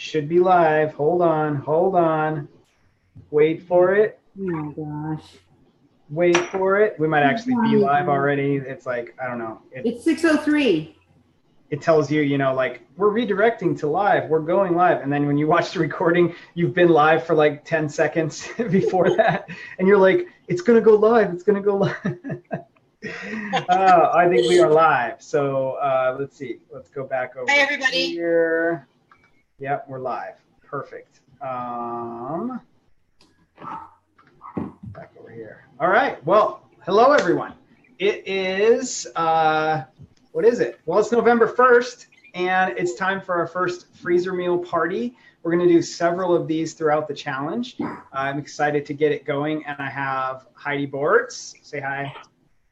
Should be live. Hold on. Hold on. Wait for it. Oh my gosh. Wait for it. We might actually be live already. It's like, I don't know. It's 6:03. It tells you, you know, like we're redirecting to live. We're going live. And then when you watch the recording, you've been live for like 10 seconds before that. And you're like, it's going to go live. It's going to go live. I think we are live. So let's see. Let's go back over here. Yep, we're live. Perfect. Back over here. All right. Well, hello, everyone. It is, what is it? Well, it's November 1st, and it's time for our first freezer meal party. We're going to do several of these throughout the challenge. I'm excited to get it going, and I have Heidi Bortz. Say hi.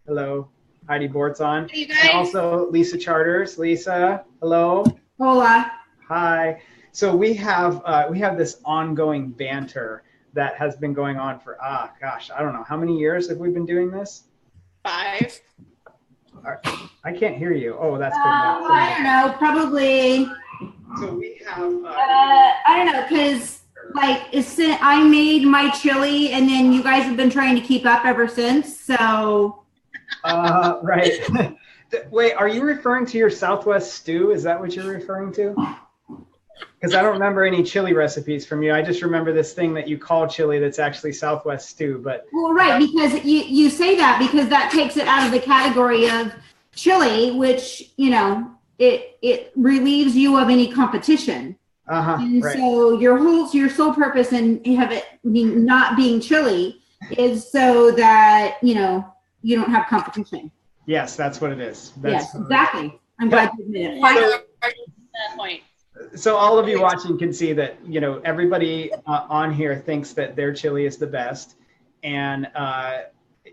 Hello. Heidi Bortz on. Hey, you guys. And also Lisa Charters. Lisa, hello. Hola. Hi. So we have this ongoing banter that has been going on for, gosh, I don't know. How many years have we been doing this? 5. I can't hear you. Oh, that's good. I don't know. Probably. So we have. I don't know, because like I made my chili, and then you guys have been trying to keep up ever since. So. Right. Wait, are you referring to your Southwest stew? Is that what you're referring to? Because I don't remember any chili recipes from you. I just remember this thing that you call chili that's actually Southwest stew. But well, right, because you say that because that takes it out of the category of chili, which, you know, it relieves you of any competition. And right. so your sole purpose in have it not being chili is so that, you know, you don't have competition. Yes, that's what it is. Yes, exactly. I'm glad you admit it. That point. So all of you watching can see that, you know, everybody on here thinks that their chili is the best. And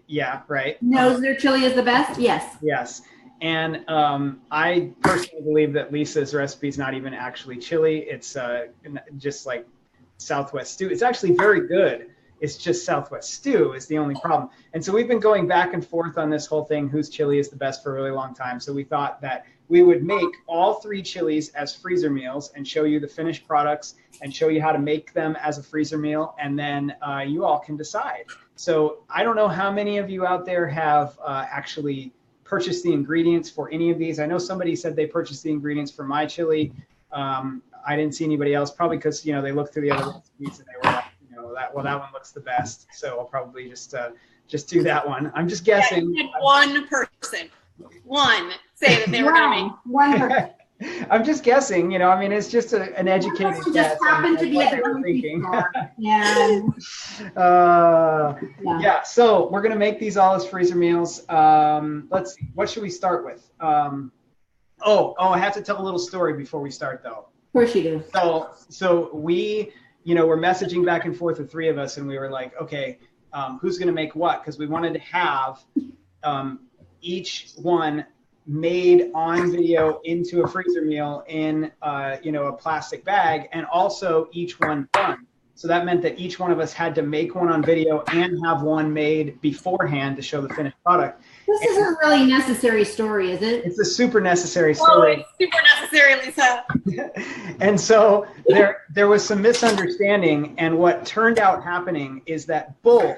yeah, right. Knows their chili is the best? Yes. Yes. And I personally believe that Lisa's recipe is not even actually chili. It's just like Southwest stew. It's actually very good. It's just Southwest stew is the only problem. And so we've been going back and forth on this whole thing, whose chili is the best, for a really long time. So we thought that we would make all 3 chilies as freezer meals and show you the finished products and show you how to make them as a freezer meal. And then you all can decide. So I don't know how many of you out there have actually purchased the ingredients for any of these. I know somebody said they purchased the ingredients for my chili. I didn't see anybody else, probably because, you know, they looked through the other recipes and they were like, that one looks the best, so I'll probably just do that one. I'm just guessing. Yeah, one person say that they were going to make one person. I'm just guessing, you know. I mean, it's just an educated guess. Just happened to be at the thinking. Yeah. Yeah. So we're gonna make these all as freezer meals. Let's see. What should we start with? Oh, I have to tell a little story before we start, though. Of course you do. So we. You know, we're messaging back and forth, the 3 of us, and we were like, okay, who's going to make what? Because we wanted to have each one made on video into a freezer meal in, you know, a plastic bag, and also each one done. So that meant that each one of us had to make one on video and have one made beforehand to show the finished product. This is a really necessary story, is it? It's a super necessary story. Oh, it's super necessary, Lisa. And so there was some misunderstanding, and what turned out happening is that both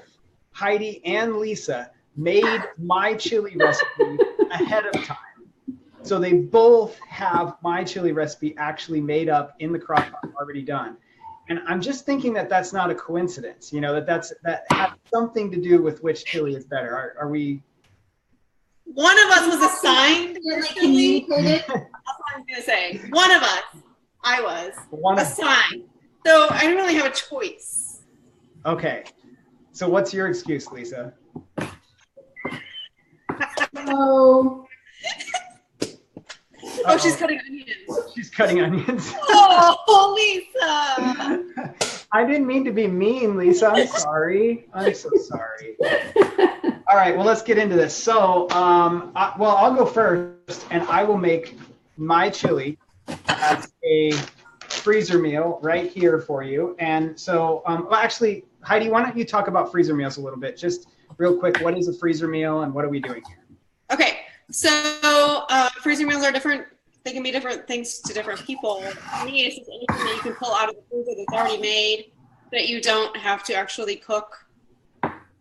Heidi and Lisa made my chili recipe ahead of time. So they both have my chili recipe actually made up in the crock pot, already done. And I'm just thinking that that's not a coincidence, you know, that has something to do with which chili is better. Are we? One of us was assigned. Communicated. That's what I was going to say. One of us, I was assigned. So I didn't really have a choice. Okay. So what's your excuse, Lisa? Oh, she's cutting onions. She's cutting onions. Oh, Lisa. I didn't mean to be mean, Lisa. I'm sorry. I'm so sorry. All right, well, let's get into this. So, I'll go first, and I will make my chili as a freezer meal right here for you. And so, well, actually, Heidi, why don't you talk about freezer meals a little bit? Just real quick, what is a freezer meal and what are we doing here? Okay, so freezer meals are different they can be different things to different people. For me, it's just anything that you can pull out of the freezer that's already made that you don't have to actually cook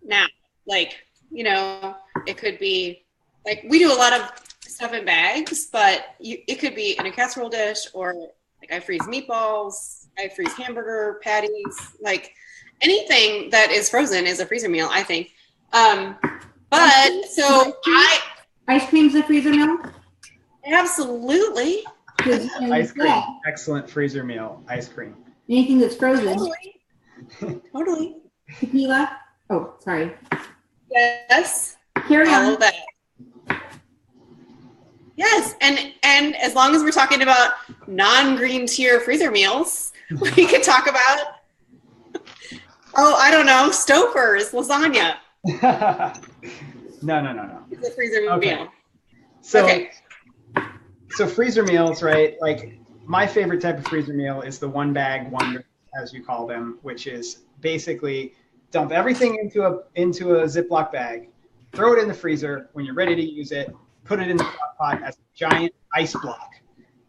now. Like, you know, it could be like we do a lot of stuff in bags, but it could be in a casserole dish, or like I freeze meatballs, I freeze hamburger patties, like anything that is frozen is a freezer meal, I think. But so ice cream's a freezer meal? Absolutely. Ice cream, excellent freezer meal. Ice cream. Anything that's frozen. Totally. Tequila. Oh, sorry. Yes. Carry on. All of that. Yes, and as long as we're talking about non-green tier freezer meals, we could talk about, I don't know, Stouffer's lasagna. No. It's a freezer meal. So freezer meals, right? Like my favorite type of freezer meal is the one bag wonder, as you call them, which is basically dump everything into a Ziploc bag, throw it in the freezer. When you're ready to use it, put it in the crock pot as a giant ice block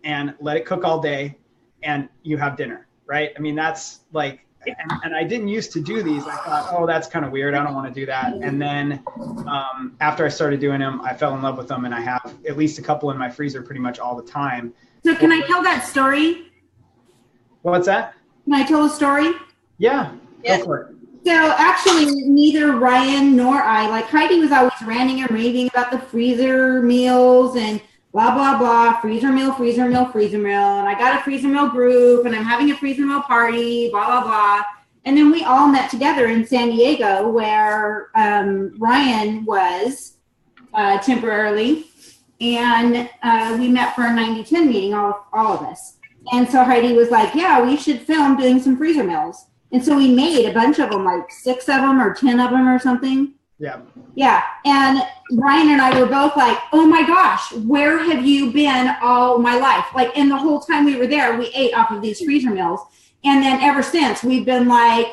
and let it cook all day, and you have dinner, right? I mean, that's like, and I didn't used to do these. I thought, oh, that's kind of weird. I don't want to do that. And then after I started doing them, I fell in love with them, and I have at least a couple in my freezer pretty much all the time. So can I tell that story? What's that? Can I tell a story? Yeah. Go for it. So actually, neither Ryan nor I, like Heidi was always ranting and raving about the freezer meals and blah, blah, blah, freezer meal. And I got a freezer meal group, and I'm having a freezer meal party, blah, blah, blah. And then we all met together in San Diego where Ryan was temporarily. And we met for a 90-10 meeting, all of us. And so Heidi was like, yeah, we should film doing some freezer meals. And so we made a bunch of them, like 6 of them or 10 of them or something. Yeah. Yeah. And Ryan and I were both like, oh my gosh, where have you been all my life? Like, and the whole time we were there, we ate off of these freezer meals. And then ever since, we've been like,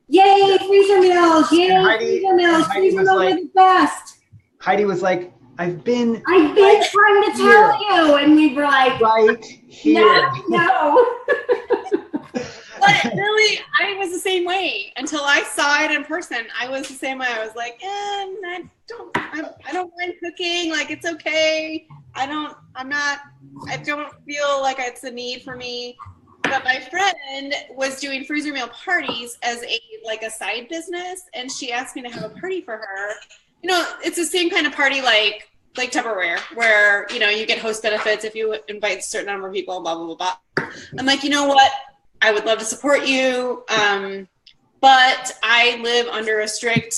yay, freezer meals, yay, freezer meals are the best. Heidi was like, I've been trying to tell you. And we were like, right here. No. But really, I was the same way until I saw it in person. I was the same way. I was like, I don't mind cooking. Like, it's okay. I don't feel like it's a need for me. But my friend was doing freezer meal parties as a side business, and she asked me to have a party for her. You know, it's the same kind of party like Tupperware, where, you know, you get host benefits if you invite a certain number of people, blah, blah, blah, blah. I'm like, you know what? I would love to support you, but I live under a strict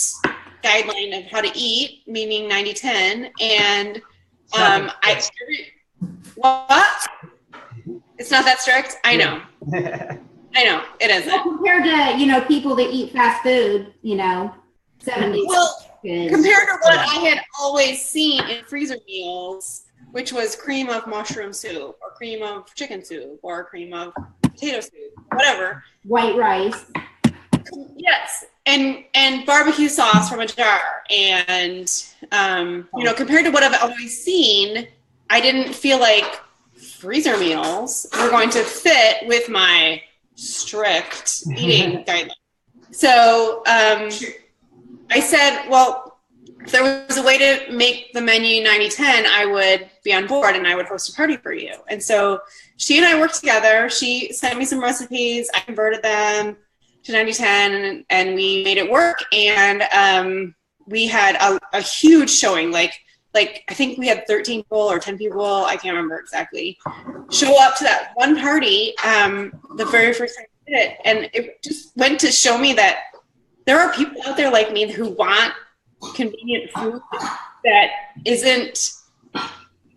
guideline of how to eat, meaning 90-10, and what? It's not that strict? I know. I know, it isn't. Well, compared to, you know, people that eat fast food, you know, 70s. Well, compared to what I had always seen in freezer meals, which was cream of mushroom soup, or cream of chicken soup, or cream of potato soup, whatever. White rice. Yes, and barbecue sauce from a jar, and you know, compared to what I've always seen, I didn't feel like freezer meals were going to fit with my strict eating guidelines. So I said, well, if there was a way to make the menu 90-10, I would be on board and I would host a party for you. And so she and I worked together. She sent me some recipes. I converted them to 90-10 and we made it work. And we had a huge showing, like I think we had 13 people or 10 people, I can't remember exactly, show up to that one party the very first time I did it. And it just went to show me that there are people out there like me who want convenient food that isn't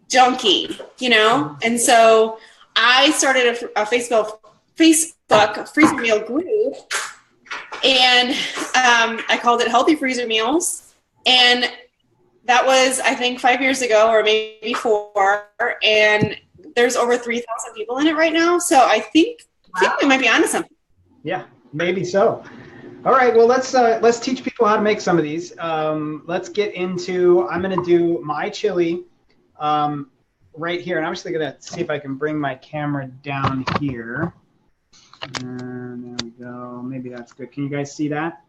junky, you know? And so I started a Facebook freezer meal group, and I called it Healthy Freezer Meals. And that was, I think, 5 years ago, or maybe 4, and there's over 3,000 people in it right now. So I think we might be onto something. Yeah, maybe so. All right, well, let's teach people how to make some of these. Let's get into, I'm going to do my chili. right here, and I'm actually gonna see if I can bring my camera down here. And there we go. Maybe that's good. Can you guys see that?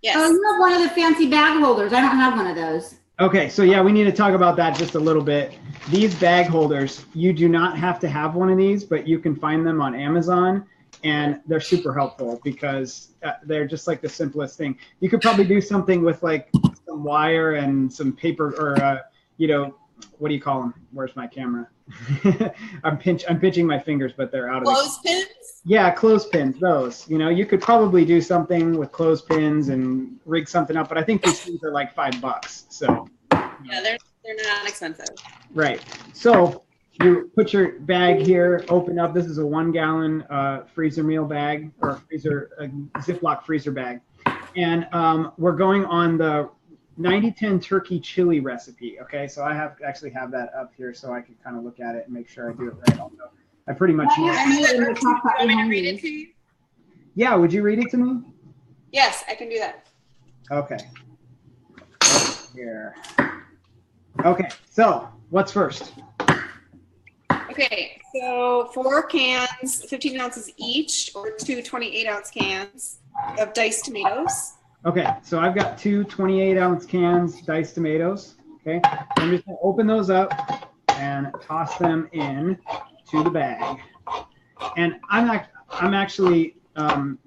Yes. Oh, you have one of the fancy bag holders. I don't have one of those. Okay, so yeah, we need to talk about that just a little bit. These bag holders, you do not have to have one of these, but you can find them on Amazon, and they're super helpful because they're just like the simplest thing. You could probably do something with like some wire and some paper, or you know, what do you call them? Where's my camera? I'm pinching my fingers, but they're out of Clothespins? Yeah, clothespins, those. You know, you could probably do something with clothespins and rig something up, but I think these things are like $5. So Yeah, they're not expensive. right. So you put your bag here, open up. This is a 1 gallon freezer meal bag, or a Ziploc freezer bag. And we're going on the 90-10 turkey chili recipe. Okay, so I actually have that up here so I can kind of look at it and make sure I do it right. Although I pretty much know. Want me to read it to you? Yeah, would you read it to me? Yes, I can do that. Okay. Here. Okay, so what's first? Okay, so 4 cans, 15 ounces each, or 2 28-ounce cans of diced tomatoes. Okay, so I've got 2 28-ounce cans diced tomatoes. Okay, I'm just gonna open those up and toss them in to the bag. And I'm actually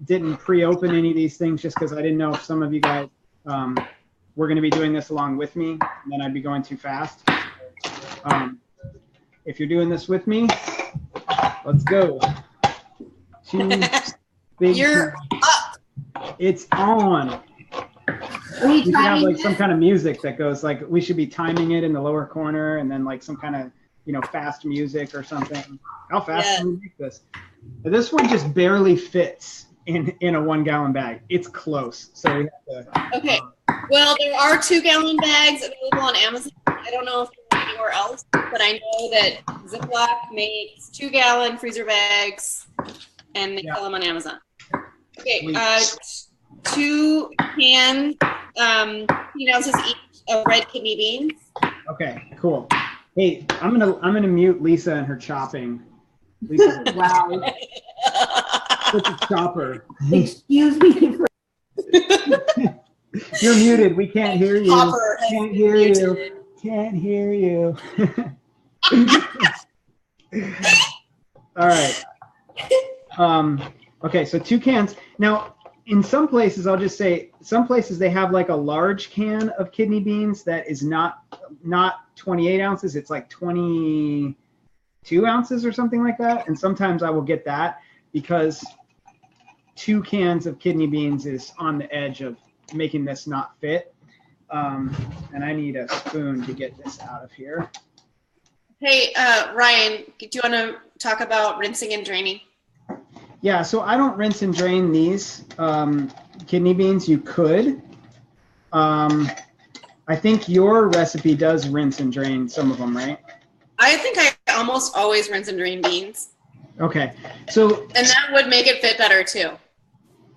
didn't pre-open any of these things just because I didn't know if some of you guys were going to be doing this along with me, and then I'd be going too fast. If you're doing this with me, let's go. You're up. It's on. We should have like some kind of music that goes like, we should be timing it in the lower corner, and then like some kind of, you know, fast music or something. How fast can we make this? This one just barely fits in a 1 gallon bag. It's close, so we have to. Okay. Well, there are 2 gallon bags available on Amazon. I don't know if they're anywhere else, but I know that Ziploc makes 2 gallon freezer bags, and they sell them on Amazon. Okay. 2 cans, 15 ounces each of red kidney beans. Okay, cool. Hey, I'm gonna mute Lisa and her chopping. Lisa, Wow. such a chopper. Excuse me. You're muted. We can't hear you. Hopper has Can't been hear muted. you. Can't hear you. All right. Okay, so 2 cans. Now, in some places, I'll just say, some places they have like a large can of kidney beans that is not 28 ounces. It's like 22 ounces or something like that. And sometimes I will get that because 2 cans of kidney beans is on the edge of making this not fit. And I need a spoon to get this out of here. Hey, Ryan, do you want to talk about rinsing and draining? Yeah, so I don't rinse and drain these kidney beans. You could. I think your recipe does rinse and drain some of them, right? I think I almost always rinse and drain beans. Okay, so And that would make it fit better too.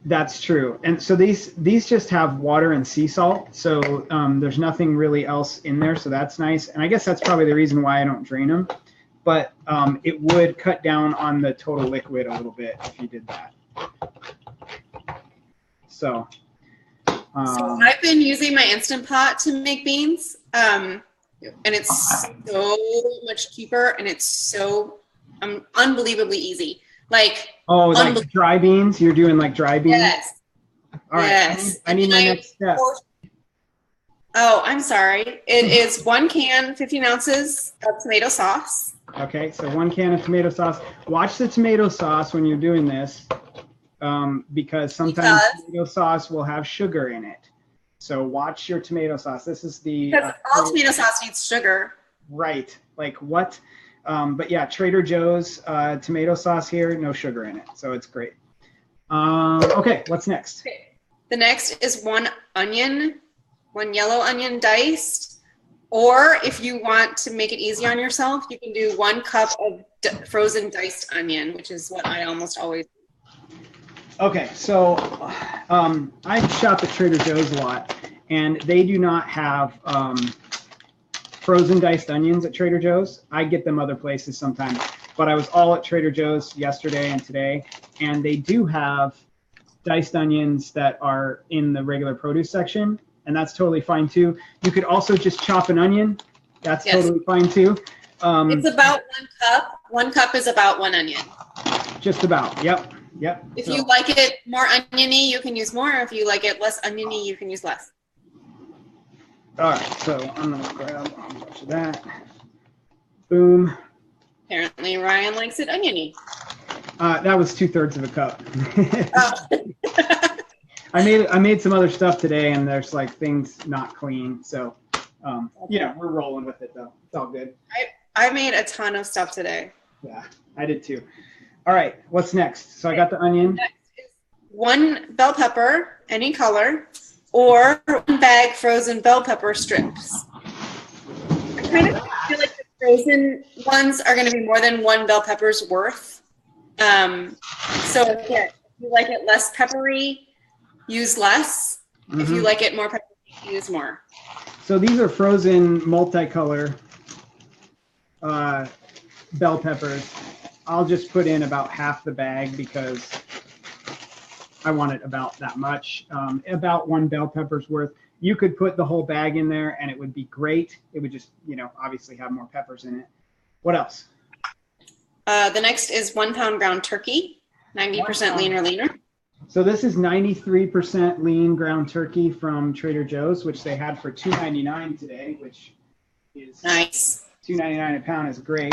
that's true. And so these just have water and sea salt, so there's nothing really else in there, so that's nice. And I guess that's probably the reason why I don't drain them. But it would cut down on the total liquid a little bit if you did that. So I've been using my Instant Pot to make beans, and it's so much cheaper, and it's so unbelievably easy. Like like dry beans? You're doing like dry beans? Yes. All right. Yes. I need my next step. Oh, I'm sorry. It is 1 can, 15 ounces of tomato sauce. Okay, so 1 can of tomato sauce. Watch the tomato sauce when you're doing this, because sometimes tomato sauce will have sugar in it. So watch your tomato sauce. This is the Because all tomato sauce needs sugar. right. Like what? But yeah, Trader Joe's tomato sauce here, no sugar in it, so it's great. Okay, what's next? Okay. The next is 1 onion, 1 yellow onion diced. Or if you want to make it easy on yourself, you can do 1 cup of frozen diced onion, which is what I almost always do. Okay, so I shop at Trader Joe's a lot, and they do not have frozen diced onions at Trader Joe's. I get them other places sometimes, but I was all at Trader Joe's yesterday and today, and they do have diced onions that are in the regular produce section, and that's totally fine too. You could also just chop an onion. That's totally fine too. It's about 1 cup. 1 cup is about 1 onion. Just about. Yep. If you like it more oniony, you can use more. If you like it less oniony, you can use less. All right, so I'm gonna grab a bunch of that. Boom. Apparently, Ryan likes it oniony. That was 2/3 of a cup. Oh. I made some other stuff today, and there's like things not clean, so we're rolling with it though. It's all good. I made a ton of stuff today. Yeah, I did too. All right, what's next? So I got the onion. Next is 1 bell pepper, any color, or 1 bag frozen bell pepper strips. I kind of feel like the frozen ones are going to be more than 1 bell pepper's worth. So if you like it less peppery, use less. Mm-hmm. If you like it more peppery, use more. So these are frozen multicolor bell peppers. I'll just put in about half the bag because I want it about that much, about 1 bell pepper's worth. You could put the whole bag in there and it would be great. It would just, obviously have more peppers in it. What else? The next is 1 pound ground turkey, 90% lean or leaner. So this is 93% lean ground turkey from Trader Joe's, which they had for $2.99 today, which is nice. $2.99 a pound is great.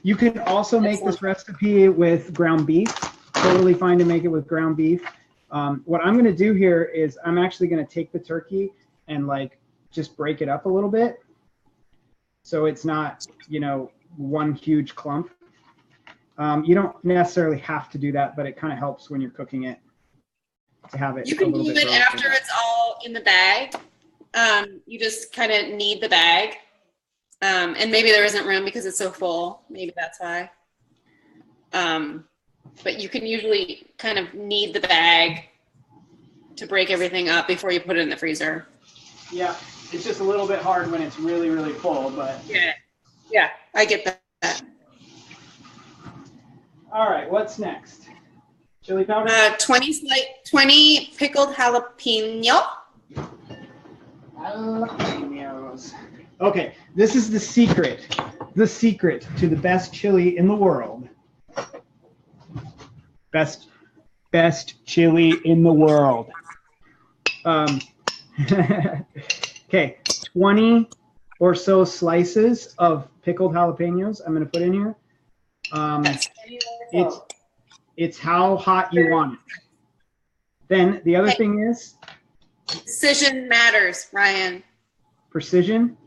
You can also make this recipe with ground beef. Totally fine to make it with ground beef. What I'm going to do here is I'm actually going to take the turkey and just break it up a little bit, so it's not one huge clump. You don't necessarily have to do that, but it kind of helps when you're cooking it to have it. You can do it after it's all in the bag. You just kind of knead the bag. And maybe there isn't room because it's so full. Maybe that's why. But you can usually kind of knead the bag to break everything up before you put it in the freezer. Yeah, it's just a little bit hard when it's really, really full, but yeah, I get that. All right, what's next? Chili powder? 20 pickled jalapeno. Jalapenos. Okay, this is the secret to the best chili in the world. Best chili in the world. Okay, 20 or so slices of pickled jalapenos I'm going to put in here. It's how hot you want it. Then the other thing is precision matters, Ryan. Precision?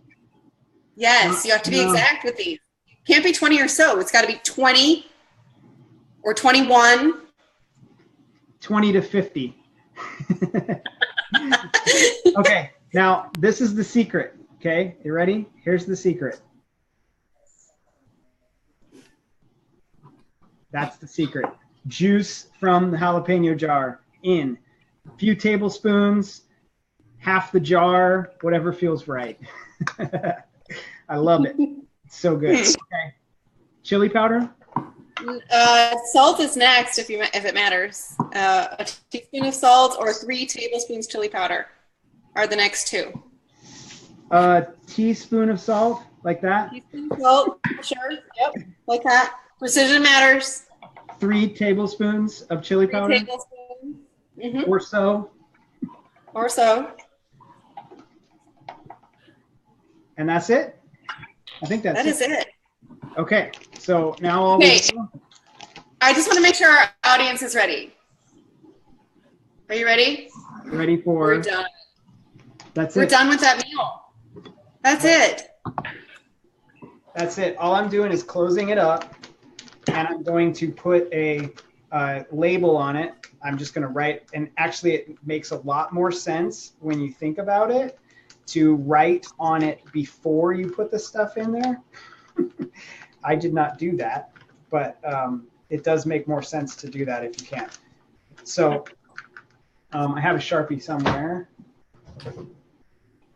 Yes, you have to be exact with these. Can't be 20 or so. It's got to be 20 or 21. 20 to 50. Okay, now this is the secret. Okay, you ready? Here's the secret. That's the secret. Juice from the jalapeno jar in. A few tablespoons, half the jar, whatever feels right. I love it. It's so good. Okay. Chili powder? Salt is next if it matters. A teaspoon of salt or 3 tablespoons chili powder are the next 2. A teaspoon of salt, like that? Teaspoon of salt, sure. Yep, like that. Precision matters. 3 tablespoons of chili powder? 3 tablespoons. Mm-hmm. Or so? Or so. And that's it? I think that's it. That is it. Okay, so now I just want to make sure our audience is ready. Are you ready? Ready for? We're done. That's it. We're done with that meal. That's it. That's it. All I'm doing is closing it up, and I'm going to put a label on it. I'm just going to write, and actually it makes a lot more sense when you think about it to write on it before you put the stuff in there. I did not do that, but it does make more sense to do that if you can. So I have a Sharpie somewhere.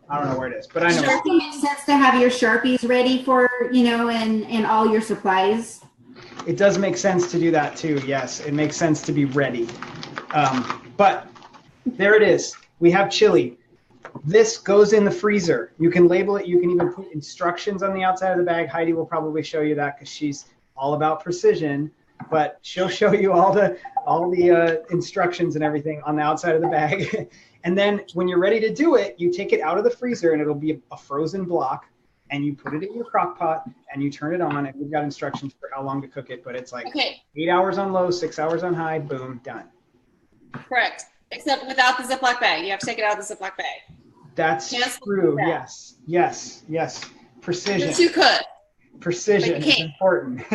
I don't know where it is, but I know. Does it make sense to have your Sharpies ready for, and all your supplies? It does make sense to do that too. Yes, it makes sense to be ready. But there it is. We have chili. This goes in the freezer. You can label it. You can even put instructions on the outside of the bag. Heidi will probably show you that because she's all about precision. But she'll show you all the instructions and everything on the outside of the bag. And then when you're ready to do it, you take it out of the freezer and it'll be a frozen block. And you put it in your crock pot and you turn it on, and we've got instructions for how long to cook it, but it's like 8 hours on low, 6 hours on high, boom, done. Correct. Except without the Ziploc bag. You have to take it out of the Ziploc bag. That's true. Yes. Precision. Yes, you could. Precision is important.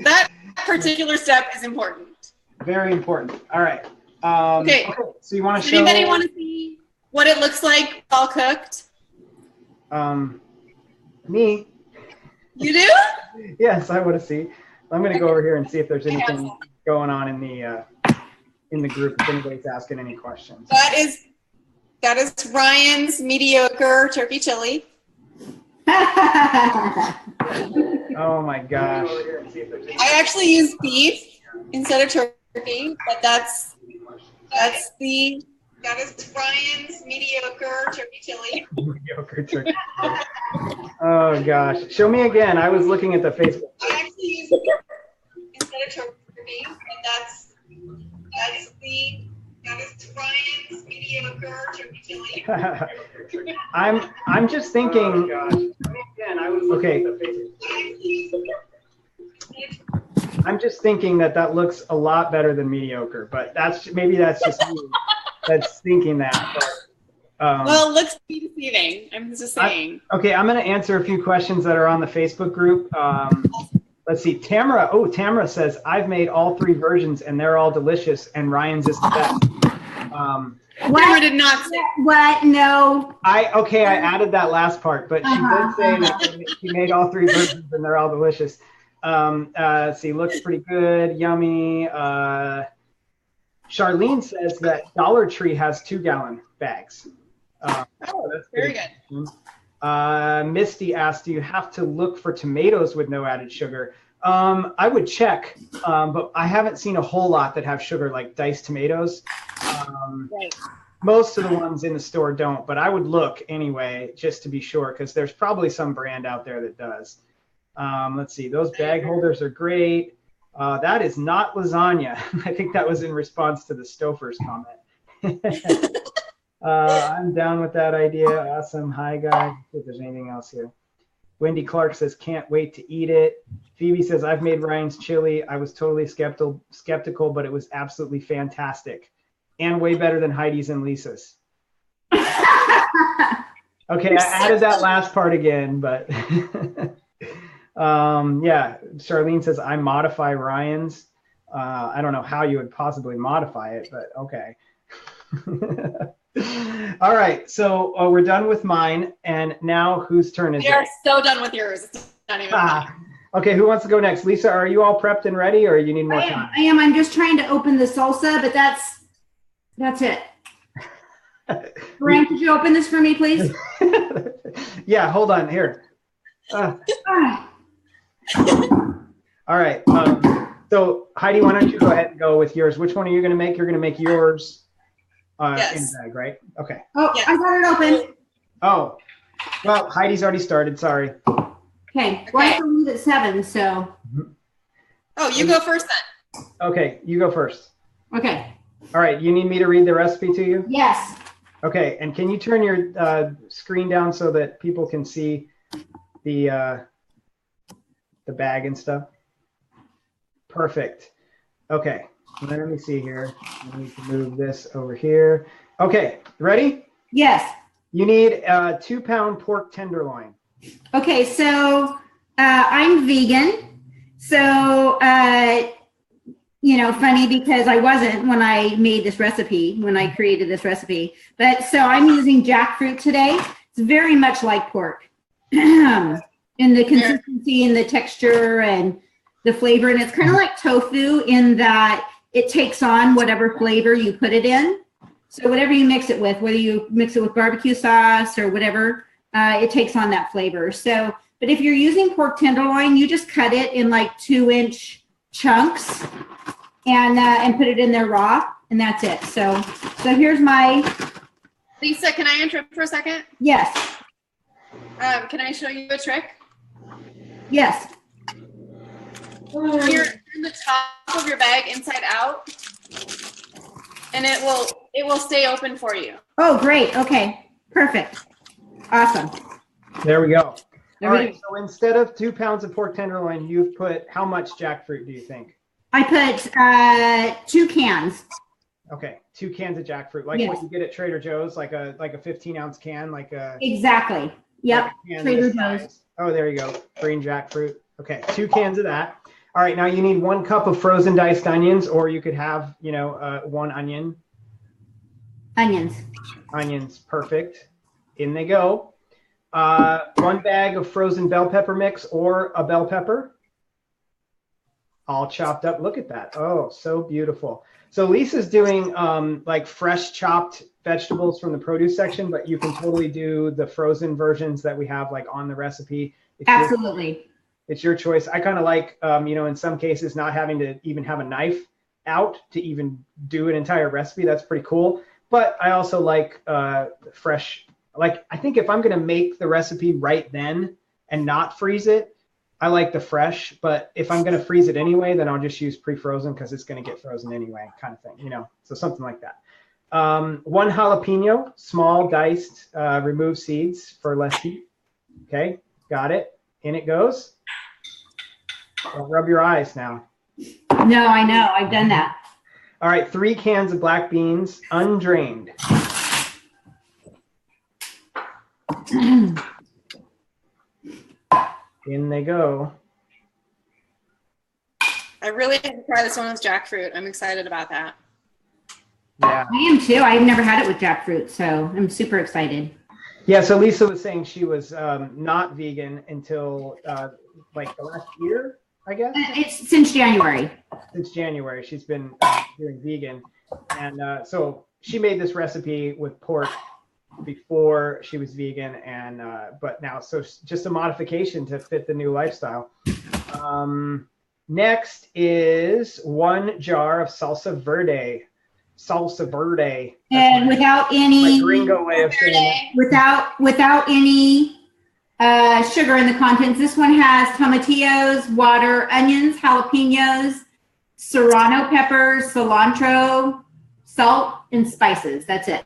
That particular step is important. Very important. All right. Okay. So you want to show? Anybody want to see what it looks like all cooked? Me. You do? Yes, I want to see. I'm going to go over here and see if there's anything going on in the group. If anybody's asking any questions. That is Ryan's mediocre turkey chili. Oh my gosh! I actually use beef instead of turkey, but that is Ryan's mediocre turkey chili. Mediocre turkey. Oh gosh! Show me again. I was looking at the Facebook. I actually use beef instead of turkey, but that is Ryan's mediocre turkey chili. I'm just thinking. Okay. I'm just thinking that looks a lot better than mediocre, but that's just me that's thinking that. But, well, it looks deceiving. I'm just saying. Okay, I'm going to answer a few questions that are on the Facebook group. Let's see. Tamara says, I've made all 3 versions and they're all delicious and Ryan's is the best. Tamara did not say. What? No. I added that last part, but she did say that she made all 3 versions and they're all delicious. Let's see, looks pretty good, yummy. Charlene says that Dollar Tree has 2-gallon bags. That's very good. Misty asked, do you have to look for tomatoes with no added sugar? I would check, but I haven't seen a whole lot that have sugar, like diced tomatoes. Right. Most of the ones in the store don't, but I would look anyway, just to be sure, because there's probably some brand out there that does. Let's see, those bag holders are great. That is not lasagna. I think that was in response to the Stouffer's comment. I'm down with that idea. Awesome. Hi, guys. If there's anything else here. Wendy Clark says, can't wait to eat it. Phoebe says, I've made Ryan's chili. I was totally skeptical, but it was absolutely fantastic. And way better than Heidi's and Lisa's. Okay, I added that last part again, but yeah, Charlene says, I modify Ryan's. I don't know how you would possibly modify it, but okay. All right, so we're done with mine, and now whose turn is it? We are so done with yours. It's not even funny. Okay, who wants to go next? Lisa, are you all prepped and ready, or you need more time? I am. I'm just trying to open the salsa, but that's it. Grant, could you open this for me, please? Yeah, hold on here. All right. So Heidi, why don't you go ahead and go with yours? Which one are you going to make? You're going to make yours yes. in the bag, right? Okay. Oh, yes. I got it open. Oh, well, Heidi's already started. Sorry. Okay. Well, I have to leave at 7, so. Oh, you go first then. Okay, you go first. Okay. All right. You need me to read the recipe to you? Yes. Okay. And can you turn your screen down so that people can see the bag and stuff? Perfect. Okay. Let me see here. I need to move this over here. Okay. Ready? Yes. You need a 2-pound pork tenderloin. Okay. So I'm vegan. So, funny because I wasn't when I made this recipe, when I created this recipe. But so I'm using jackfruit today. It's very much like pork in the consistency and the texture and the flavor. And it's kind of like tofu in that it takes on whatever flavor you put it in. So whatever you mix it with, whether you mix it with barbecue sauce or whatever, it takes on that flavor. So, but if you're using pork tenderloin, you just cut it in like 2-inch chunks and put it in there raw, and that's it. So here's my. Lisa, can I interrupt for a second? Yes. Can I show you a trick? Yes. You're in the top of your bag inside out, and it will stay open for you. Oh, great. Okay. Perfect. Awesome. There we go. There All we right. go. So instead of 2 pounds of pork tenderloin, you've put how much jackfruit do you think? I put 2 cans. Okay, 2 cans of jackfruit, like Yes. what you get at Trader Joe's, like a 15-ounce can, like a. Exactly. Yep. like a can Trader this Joe's. size. Oh, there you go. Green jackfruit. Okay, 2 cans of that. All right, now you need 1 cup of frozen diced onions, or you could have, 1 onion. Onions. Onions, perfect. In they go. 1 bag of frozen bell pepper mix or a bell pepper. All chopped up. Look at that. Oh, so beautiful. So Lisa's doing like fresh chopped vegetables from the produce section, but you can totally do the frozen versions that we have like on the recipe. Absolutely. It's your choice. I kind of like, in some cases, not having to even have a knife out to even do an entire recipe. That's pretty cool. But I also like fresh. Like, I think if I'm going to make the recipe right then and not freeze it, I like the fresh. But if I'm going to freeze it anyway, then I'll just use pre-frozen because it's going to get frozen anyway, kind of thing, So something like that. 1 jalapeno, small, diced, remove seeds for less heat. Okay, got it. In it goes. Don't rub your eyes now. No, I know. I've done that. All right, 3 cans of black beans, undrained. In they go. I really have to try this one with jackfruit. I'm excited about that. Yeah. I am too. I've never had it with jackfruit, so I'm super excited. Yeah, so Lisa was saying she was not vegan until like the last year, I guess. It's since January. Since January, she's been doing vegan. And so she made this recipe with pork before she was vegan, and but now, so it's just a modification to fit the new lifestyle. Next is 1 jar of salsa verde. Salsa verde. And without any my gringo way of saying it. without any sugar in the contents. This one has tomatillos, water, onions, jalapenos, serrano peppers, cilantro, salt, and spices. That's it.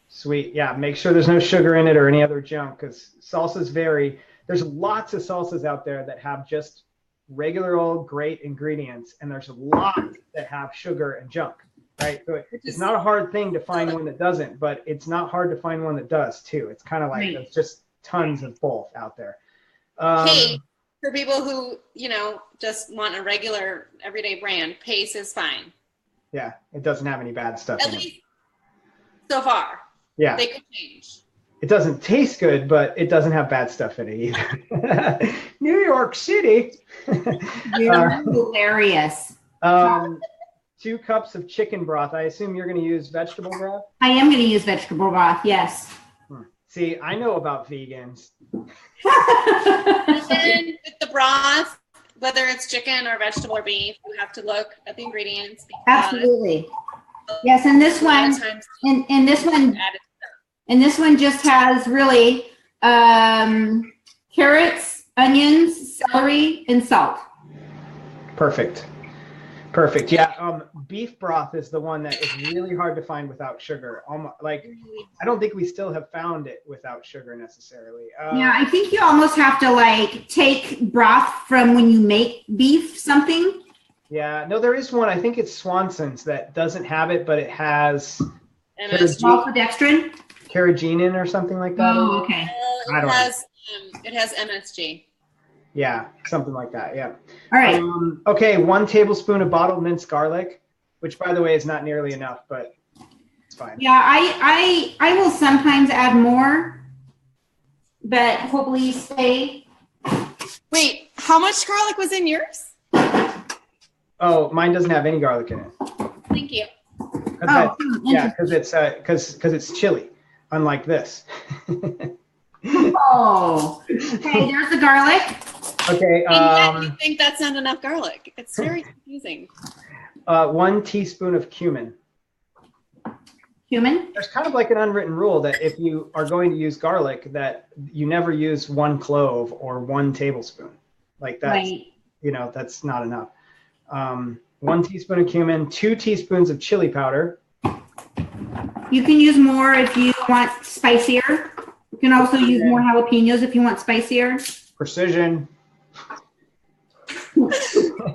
Sweet. Yeah, make sure there's no sugar in it or any other junk, because salsas vary. There's lots of salsas out there that have just regular old great ingredients, and there's a lot that have sugar and junk, right? So it's not a hard thing to find one that doesn't, but it's not hard to find one that does too. It's kind of like Right. there's just tons of both out there. Hey, for people who, just want a regular everyday brand, Pace is fine. Yeah, it doesn't have any bad stuff At in it. least so far. Yeah. They could change. It doesn't taste good, but it doesn't have bad stuff in it either. New York City. You're hilarious. 2 cups of chicken broth. I assume you're going to use vegetable broth? I am going to use vegetable broth. Yes. See, I know about vegans. And then with the broth, whether it's chicken or vegetable or beef, you have to look at the ingredients. Absolutely. Yes, and this A lot one, of times and this one, added and this one just has really carrots, onions, celery, and salt. Perfect. Perfect. Yeah. Beef broth is the one that is really hard to find without sugar. Like, I don't think we still have found it without sugar necessarily. Yeah, I think you almost have to like take broth from when you make beef something. Yeah. No, there is one. I think it's Swanson's that doesn't have it, but it has MSG. Maltodextrin. carrageenan or something like that. Oh, okay. I don't It has MSG. Yeah, something like that. Yeah. All right. Okay, 1 tablespoon of bottled minced garlic, which by the way is not nearly enough, but it's fine. Yeah, I will sometimes add more, but hopefully stay. Wait, how much garlic was in yours? Oh, mine doesn't have any garlic in it. Thank you. Oh, Yeah, because it's chili, unlike this. Oh, okay. There's the garlic. Okay. And yet you think that's not enough garlic. It's very confusing. 1 teaspoon of cumin. Cumin. There's kind of like an unwritten rule that if you are going to use garlic, that you never use 1 clove or 1 tablespoon. Like that's, Right. That's not enough. 1 teaspoon of cumin, 2 teaspoons of chili powder. You can use more if you want spicier. You can also use more jalapenos if you want spicier. Precision.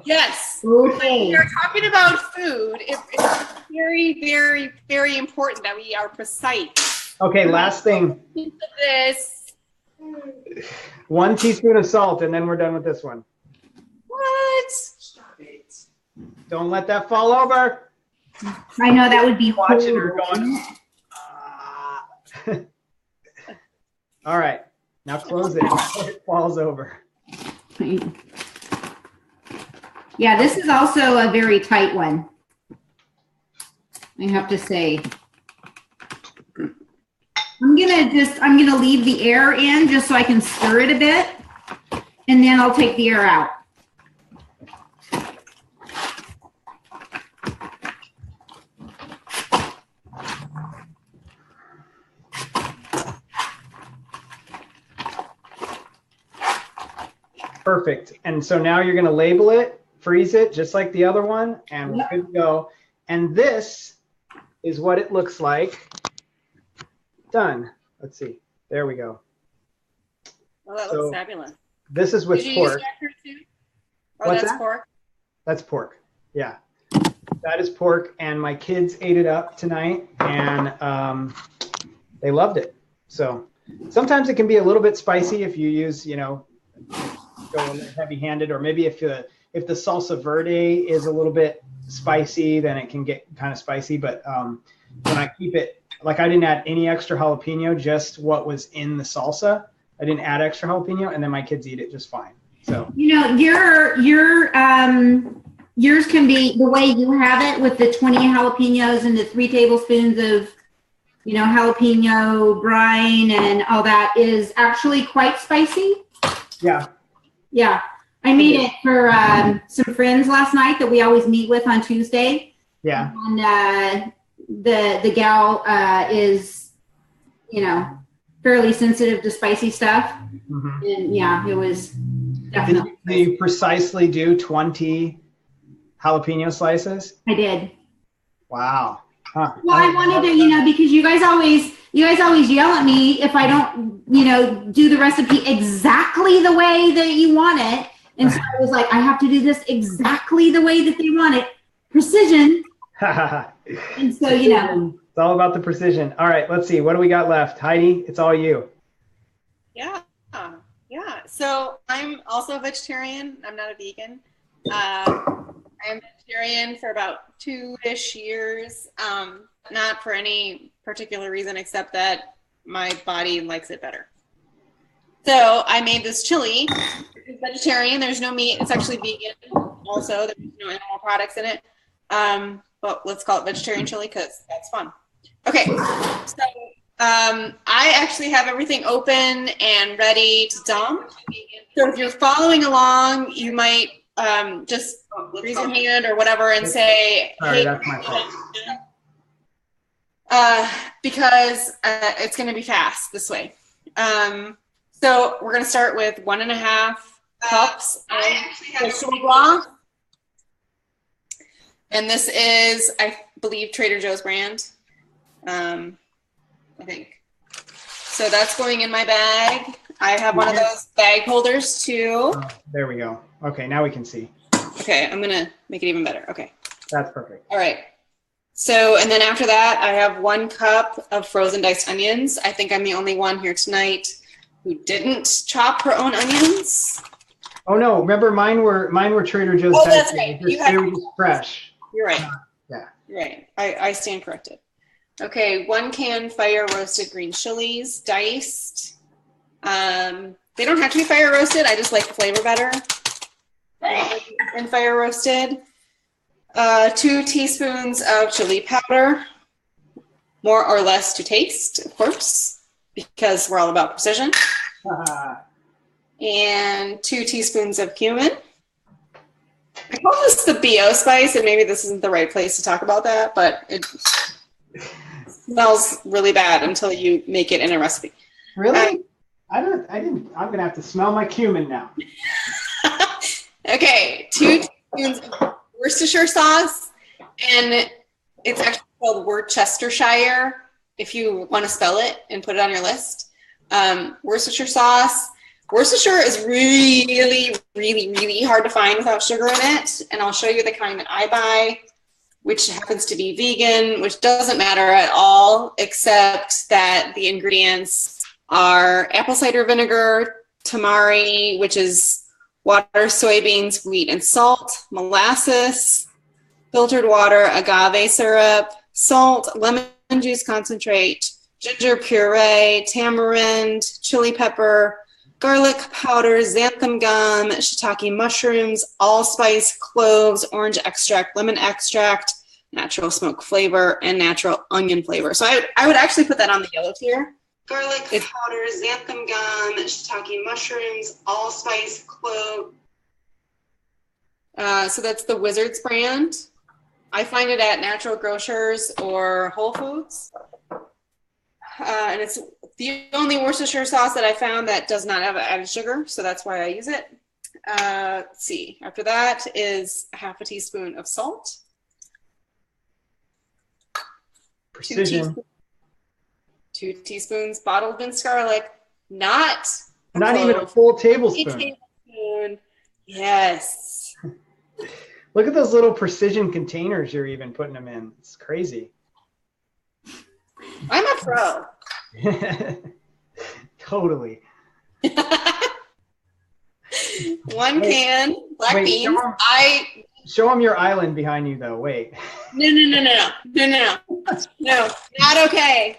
Yes. Okay. We're talking about food. It's very, very, very important that we are precise. Okay, last thing. This. 1 teaspoon of salt, and then we're done with this one. What? Don't let that fall over. I know that would be Watching her horrible. going. "Ah." All right, now close it before it falls over. Yeah, this is also a very tight one, I have to say. I'm gonna leave the air in just so I can stir it a bit, and then I'll take the air out. Perfect. And so now you're going to label it, freeze it, just like the other one, and we're good to go. And this is what it looks like. Done. Let's see. There we go. Oh, that So, looks fabulous. This is with Did you use pork. Dr. Sue? Oh, What's that's that? pork. That's pork. Yeah. That is pork, and my kids ate it up tonight, and they loved it. So sometimes it can be a little bit spicy if you use, go a little heavy-handed, or maybe if the salsa verde is a little bit spicy, then it can get kind of spicy. But when I keep it, like, I didn't add any extra jalapeno, just what was in the salsa. I didn't add extra jalapeno, and then my kids eat it just fine. So yours can be the way you have it with the 20 jalapenos and the 3 tablespoons of jalapeno brine and all that is actually quite spicy. Yeah. Yeah, I made it for some friends last night that we always meet with on Tuesday. Yeah. And the gal is, fairly sensitive to spicy stuff. Mm-hmm. And yeah, it was definitely. Did you precisely do 20 jalapeno slices? I did. Wow. Huh. Well, I wanted to, because you guys always yell at me if I don't, do the recipe exactly the way that you want it. And so I was like, I have to do this exactly the way that they want it. Precision. And so, It's all about the precision. All right, let's see. What do we got left? Heidi, it's all you. Yeah. Yeah. So I'm also a vegetarian. I'm not a vegan. I'm vegetarian for about 2-ish years. Not for any particular reason except that my body likes it better. So I made this chili. It's vegetarian. There's no meat. It's actually vegan. Also, there's no animal products in it. But let's call it vegetarian chili because that's fun. Okay. So I actually have everything open and ready to dump. So if you're following along, you might just raise your hand or whatever and say, Sorry, hey, that's my fault. because it's going to be fast this way. So we're going to start with 1.5 cups of chili guac. And this is, I believe, Trader Joe's brand. I think. So that's going in my bag. I have one of those bag holders too. Oh, there we go. Okay, now we can see. Okay, I'm going to make it even better. Okay. That's perfect. All right. So, and then after that, I have 1 cup of frozen diced onions. I think I'm the only one here tonight who didn't chop her own onions. Oh no! Remember, mine were Trader Joe's. Oh, that's right. They were just fresh. You're right. Yeah. You're right. I stand corrected. Okay, 1 can fire roasted green chilies, diced. They don't have to be fire roasted. I just like the flavor better. And fire roasted. 2 teaspoons of chili powder, more or less to taste, of course, because we're all about precision. And 2 teaspoons of cumin. I call this the BO spice, and maybe this isn't the right place to talk about that, but it smells really bad until you make it in a recipe. Really? I didn't. I'm gonna have to smell my cumin now. Okay, 2 teaspoons of Worcestershire sauce, and it's actually called Worcestershire if you want to spell it and put it on your list. Worcestershire sauce. Worcestershire is really, really, really hard to find without sugar in it, and I'll show you the kind that I buy, which happens to be vegan, which doesn't matter at all, except that the ingredients are apple cider vinegar, tamari, which is water, soybeans, wheat, and salt, molasses, filtered water, agave syrup, salt, lemon juice concentrate, ginger puree, tamarind, chili pepper, garlic powder, xanthan gum, shiitake mushrooms, allspice, cloves, orange extract, lemon extract, natural smoke flavor, and natural onion flavor. So I would actually put that on the yellow tier. Garlic powder, xanthan gum, shiitake mushrooms, allspice, clove. So that's the Wizards brand. I find it at Natural Grocers or Whole Foods. And it's the only Worcestershire sauce that I found that does not have added sugar, so that's why I use it. Let's see. After that is half a teaspoon of salt. Precision. 2 teaspoons bottled minced garlic, not even a full tablespoon. A tablespoon. Yes. Look at those little precision containers you're even putting them in. It's crazy. I'm a pro. Totally. 1 can black beans. Show them your island behind you, though. Wait. No, not okay.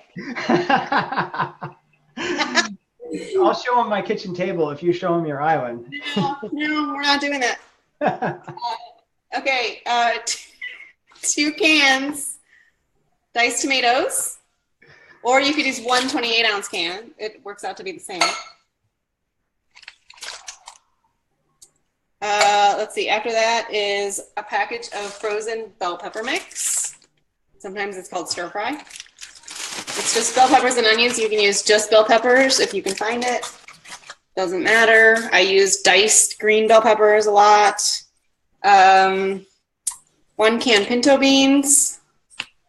I'll show them my kitchen table if you show them your island. No, we're not doing that. Okay, 2 cans diced tomatoes, or you could use 1 28-ounce can. It works out to be the same. Let's see, after that is a package of frozen bell pepper mix. Sometimes it's called stir fry. It's just bell peppers and onions. You can use just bell peppers if you can find it. Doesn't matter. I use diced green bell peppers a lot. 1 can pinto beans.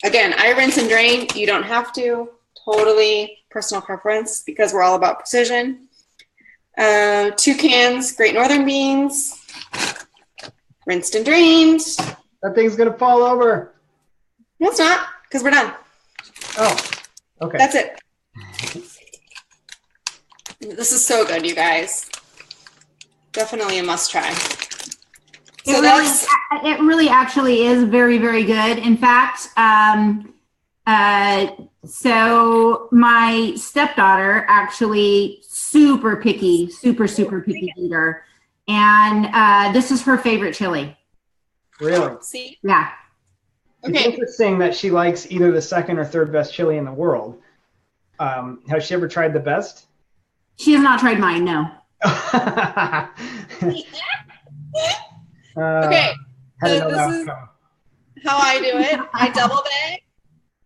Again, I rinse and drain. You don't have to. Totally personal preference because we're all about precision. 2 cans Great Northern beans. Rinsed and drained. That thing's going to fall over. No, it's not, because we're done. Oh, okay. That's it. This is so good, you guys. Definitely a must try. So it really actually is very, very good. In fact, so my stepdaughter actually super picky eater. And this is her favorite chili. Really? See? Yeah. It's Okay. interesting that she likes either the second or third best chili in the world. Has she ever tried the best? She has not tried mine, no. Okay. How So this is how I do it. I double bag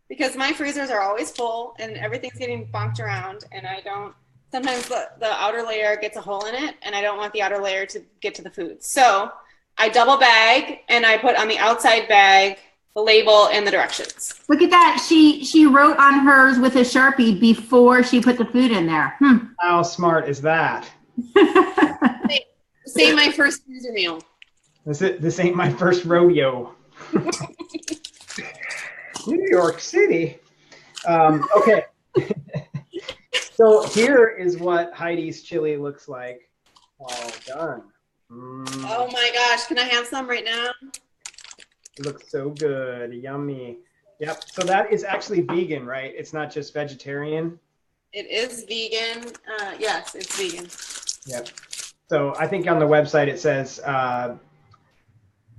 because my freezers are always full and everything's getting bonked around, and I don't. Sometimes the outer layer gets a hole in it, and I don't want the outer layer to get to the food. So I double bag, and I put on the outside bag the label and the directions. Look at that. She wrote on hers with a Sharpie before she put the food in there. How smart is that? Say my first freezer meal. This ain't my first rodeo. New York City. Okay. So here is what Heidi's chili looks like. All done. Oh my gosh, can I have some right now? It looks so good. Yummy. Yep. So that is actually vegan, right? It's not just vegetarian. It is vegan. Yes, it's vegan. Yep. So I think on the website it says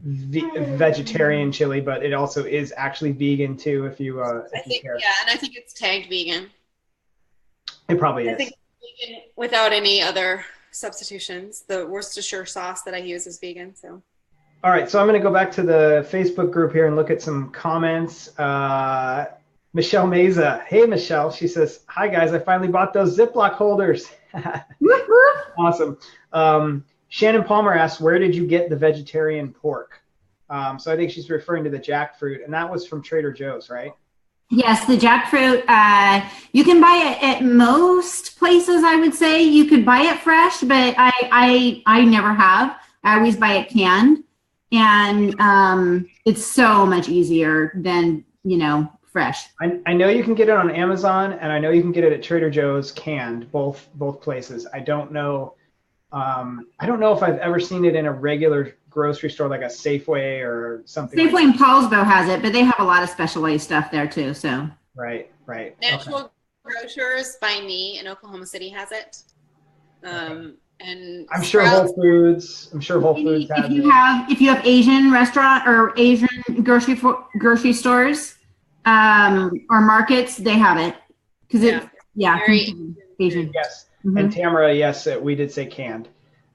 vegetarian chili, but it also is actually vegan too. If you I think care. yeah, and I think it's tagged vegan. It probably I is. think it's vegan without any other substitutions. The Worcestershire sauce that I use is vegan. So. All right, so I'm going to go back to the Facebook group here and look at some comments. Michelle Meza. Hey, Michelle. She says, hi, guys. I finally bought those Ziploc holders. Awesome. Shannon Palmer asks, where did you get the vegetarian pork? So I think she's referring to the jackfruit, and that was from Trader Joe's, right? Yes, the jackfruit. You can buy it at most places. I would say you could buy it fresh, but I never have. I always buy it canned, and it's so much easier than fresh. I know you can get it on Amazon, and I know you can get it at Trader Joe's canned, both places. I don't know if I've ever seen it in a regular grocery store like a Safeway or something. Safeway like and Paulsbo has it, but they have a lot of specialized stuff there too. So right. Natural Grocers by me in Oklahoma City has it. And I'm sure Whole Foods has it. If you have Asian restaurant or Asian grocery stores or markets, they have it because Asian. Yes, Mm-hmm. and Tamara, yes, we did say canned.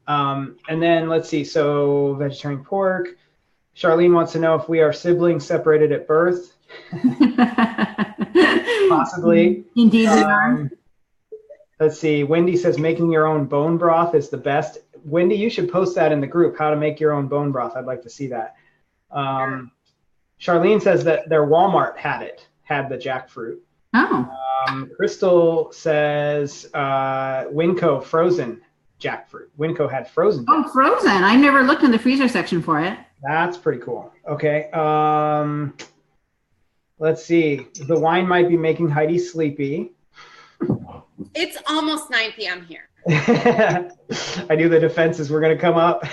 And then let's see. So vegetarian pork. Charlene wants to know if we are siblings separated at birth. Possibly. Indeed, we are. Let's see. Wendy says making your own bone broth is the best. Wendy, you should post that in the group, how to make your own bone broth. I'd like to see that. Charlene says that their Walmart had the jackfruit. Oh. Crystal says Winco frozen jackfruit. Winco had frozen jackfruit. Oh, frozen. I never looked in the freezer section for it. That's pretty cool. Okay. Let's see. The wine might be making Heidi sleepy. It's almost 9 p.m. here. I knew the defenses were going to come up.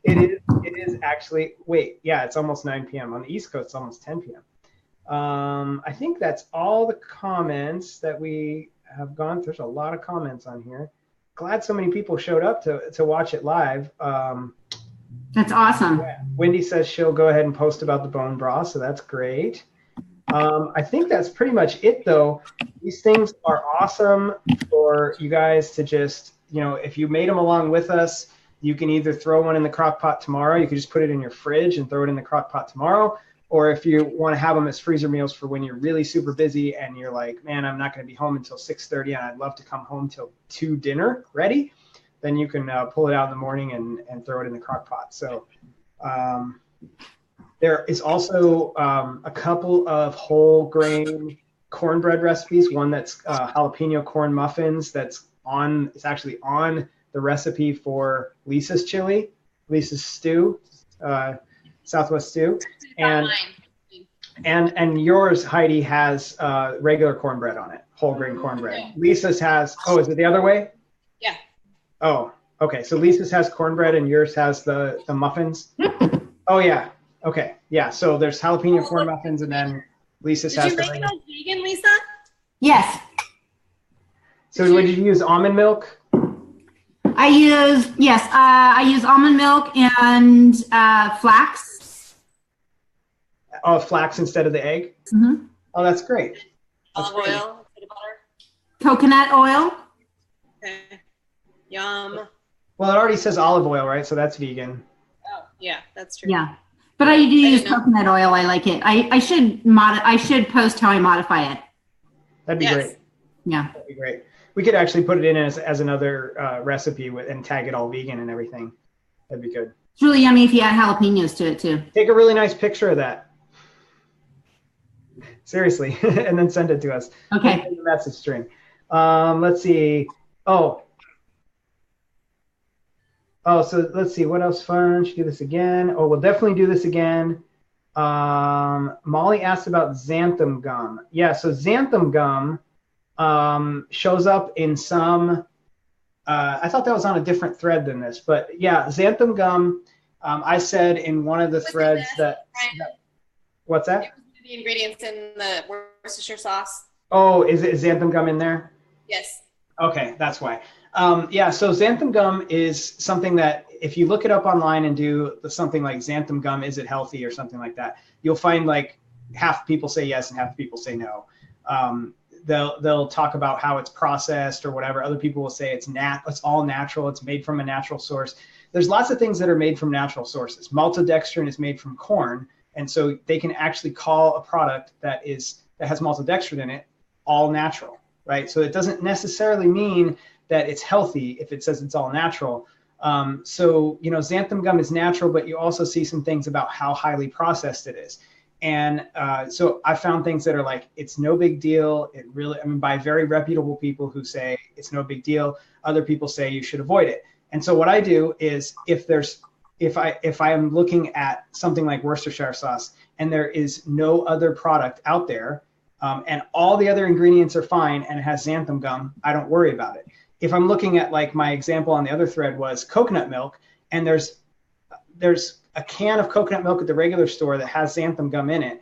It is actually, it's almost 9 p.m. On the East Coast, it's almost 10 p.m. I think that's all the comments that we have gone through. There's a lot of comments on here. Glad so many people showed up to watch it live. That's awesome. Yeah. Wendy says she'll go ahead and post about the bone broth, so that's great. I think that's pretty much it, though. These things are awesome for you guys to just, if you made them along with us, you can either throw one in the crock pot tomorrow. You can just put it in your fridge and throw it in the crock pot tomorrow. Or if you want to have them as freezer meals for when you're really super busy and you're like, man, I'm not going to be home until 6:30 and I'd love to come home till 2 dinner ready, then you can pull it out in the morning and throw it in the crock pot. So there is also a couple of whole grain cornbread recipes. One that's jalapeno corn muffins it's actually on the recipe for Lisa's stew, Southwest stew. And yours, Heidi, has regular cornbread on it, whole grain cornbread. Yeah. Lisa's has, is it the other way? Yeah. Oh, okay. So Lisa's has cornbread and yours has the muffins? Oh, yeah. Okay. Yeah. So there's jalapeno corn muffins and then Lisa's has the regular. Did you make it vegan, Lisa? Yes. So would you use almond milk? I use almond milk and flax. Oh, flax instead of the egg? Mm-hmm. Oh, that's great. Olive oil, peanut butter. Coconut oil. Okay. Yum. Well, it already says olive oil, right? So that's vegan. Oh, yeah, that's true. Yeah. But I do use coconut oil. I like it. I should post how I modify it. That'd be great. Yeah. That'd be great. We could actually put it in as another recipe and tag it all vegan and everything. That'd be good. It's really yummy if you add jalapenos to it too. Take a really nice picture of that. Seriously, and then send it to us. Okay. In the message string. Let's see. So let's see. What else fun? Should do this again. Oh, we'll definitely do this again. Molly asked about xanthan gum. Yeah, so xanthan gum shows up in some. I thought that was on a different thread than this, but yeah, xanthan gum. I said in one of the threads that. What's that? The ingredients in the Worcestershire sauce. Oh, is it xanthan gum in there? Yes. Okay, that's why. Yeah, so xanthan gum is something that if you look it up online and do something like xanthan gum, is it healthy or something like that, you'll find like half people say yes and half people say no. They'll talk about how it's processed or whatever. Other people will say it's all natural. It's made from a natural source. There's lots of things that are made from natural sources. Maltodextrin is made from corn. And so they can actually call a product that has maltodextrin in it all natural, right? So it doesn't necessarily mean that it's healthy if it says it's all natural. So, xanthan gum is natural, but you also see some things about how highly processed it is. And so I found things that are like, it's no big deal. By very reputable people who say it's no big deal. Other people say you should avoid it. And so what I do is if I am looking at something like Worcestershire sauce and there is no other product out there, and all the other ingredients are fine and it has xanthan gum, I don't worry about it. If I'm looking at, like, my example on the other thread was coconut milk, and there's a can of coconut milk at the regular store that has xanthan gum in it,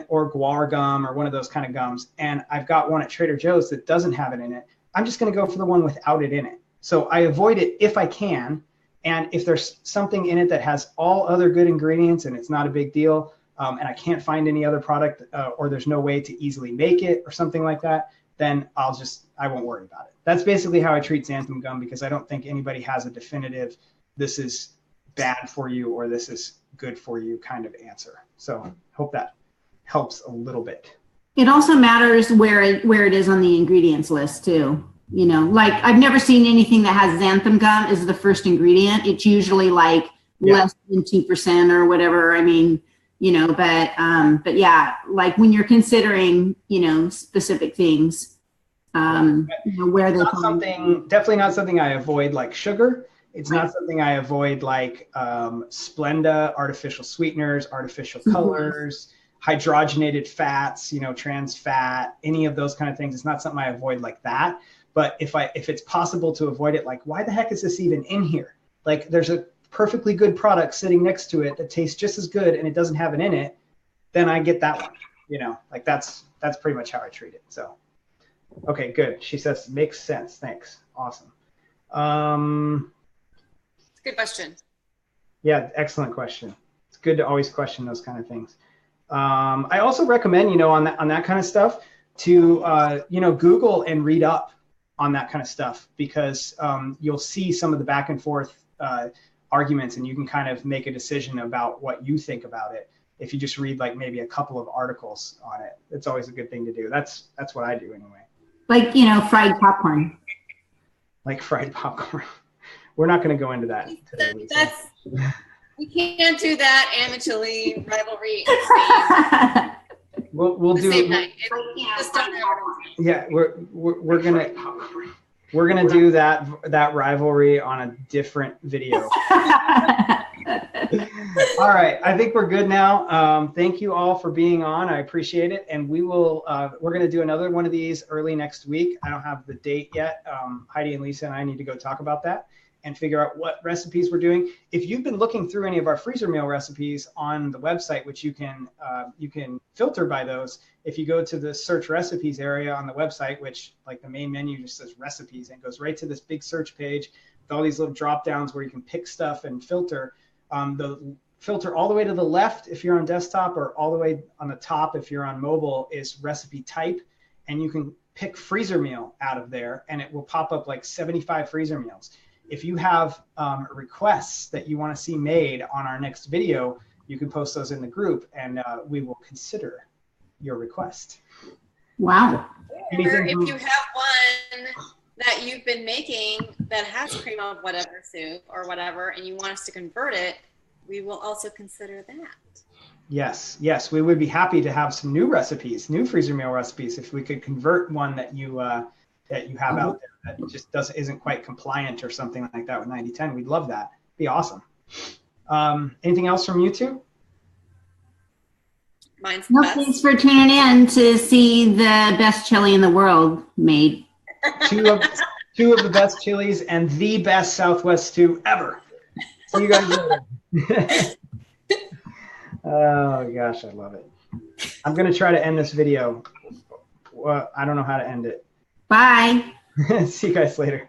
or guar gum or one of those kind of gums, and I've got one at Trader Joe's that doesn't have it in it, I'm just going to go for the one without it in it. So I avoid it if I can, and if there's something in it that has all other good ingredients and it's not a big deal, and I can't find any other product, or there's no way to easily make it or something like that, then I won't worry about it. That's basically how I treat xanthan gum, because I don't think anybody has a definitive, this is bad for you or this is good for you kind of answer. So hope that helps a little bit. It also matters where it is on the ingredients list too. Like, I've never seen anything that has xanthan gum as the first ingredient. It's usually like less than 2% or whatever. But yeah, like when you're considering, specific things, where they definitely not something I avoid, like sugar. It's not something I avoid, like Splenda, artificial sweeteners, artificial colors, hydrogenated fats, trans fat, any of those kind of things. It's not something I avoid like that. But if it's possible to avoid it, like, why the heck is this even in here? Like, there's a perfectly good product sitting next to it that tastes just as good and it doesn't have it in it, then I get that one. Like, that's pretty much how I treat it. So, okay, good. She says, makes sense. Thanks. Awesome. Good question. Yeah, excellent question. It's good to always question those kind of things. I also recommend, on that kind of stuff to, Google and read up on that kind of stuff, because you'll see some of the back and forth arguments, and you can kind of make a decision about what you think about it if you just read, like, maybe a couple of articles on it. It's always a good thing to do. That's what I do anyway. Like, fried popcorn. Like fried popcorn. We're not going to go into that today. We can't do that amateur rivalry. We'll do. Same night. Yeah, we're gonna do that rivalry on a different video. All right, I think we're good now. Thank you all for being on. I appreciate it, and we're gonna do another one of these early next week. I don't have the date yet. Heidi and Lisa and I need to go talk about that and figure out what recipes we're doing. If you've been looking through any of our freezer meal recipes on the website, which you can filter by those. If you go to the search recipes area on the website, which, like, the main menu just says recipes, and goes right to this big search page with all these little drop downs where you can pick stuff and filter. The filter all the way to the left if you're on desktop, or all the way on the top if you're on mobile, is recipe type, and you can pick freezer meal out of there, and it will pop up like 75 freezer meals. If you have requests that you want to see made on our next video, you can post those in the group, and we will consider your request. Wow. Or if you have one that you've been making that has cream of whatever soup or whatever, and you want us to convert it, we will also consider that. Yes, we would be happy to have some new recipes, new freezer meal recipes, if we could convert one that you have out there that just isn't quite compliant or something like that with 9010. We'd love that. Be awesome. Anything else from you two? Mine's no, thanks for tuning in to see the best chili in the world made. two of the best chilies and the best Southwest stew ever. See you guys later. Oh gosh, I love it. I'm gonna try to end this video. Well, I don't know how to end it. Bye. See you guys later.